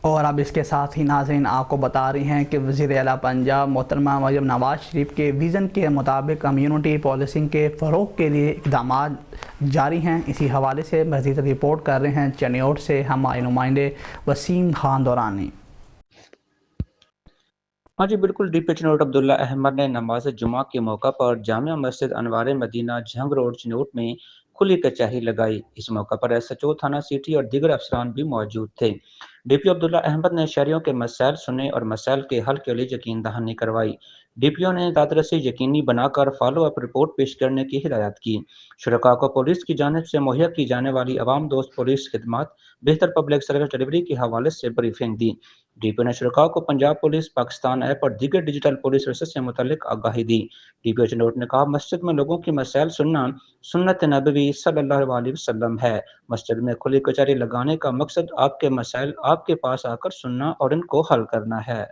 اور اب اس کے ساتھ ہی ناظرین آپ کو بتا رہی ہیں کہ وزیر اعلیٰ پنجاب محترمہ مریم نواز شریف کے ویژن کے مطابق کمیونٹی پولیسنگ کے فروغ کے لیے اقدامات جاری ہیں۔ اسی حوالے سے مزید رپورٹ کر رہے ہیں چنیوٹ سے ہمارے نمائندے وسیم خان دورانی۔ ہاں جی بالکل، ڈی پی چنوٹ عبداللہ احمد نے نماز جمعہ کے موقع پر جامع مسجد انوار مدینہ جھنگ روڈ چنوٹ میں کھلی کچہری لگائی۔ اس موقع پر ایس ایچ او تھانہ سٹی اور دیگر افسران بھی موجود تھے۔ ڈی پی عبداللہ احمد نے شہریوں کے مسائل سنے اور مسائل کے حل کے لیے یقین دہانی کروائی۔ ڈی پی او نے دادرسی یقینی بنا کر فالو اپ رپورٹ پیش کرنے کی ہدایت کی۔ شرکاء کو پولیس کی جانب سے مہیا کی جانے والی عوام دوست پولیس خدمات، بہتر پبلک سروس ڈلیوری کے حوالے سے بریفنگ دی۔ ڈی پی او نے شرکاء کو پنجاب پولیس، پاکستان ایپ اور دیگر ڈیجیٹل پولیس سروسز سے متعلق آگاہی دی۔ ڈی پی او چنوٹ نے کہا، مسجد میں لوگوں کی مسائل سننا سنت نبوی صلی اللہ علیہ وسلم ہے۔ مسجد میں کھلی کچہری لگانے کا مقصد آپ کے مسائل آپ کے پاس آ کر سننا اور ان کو حل کرنا ہے۔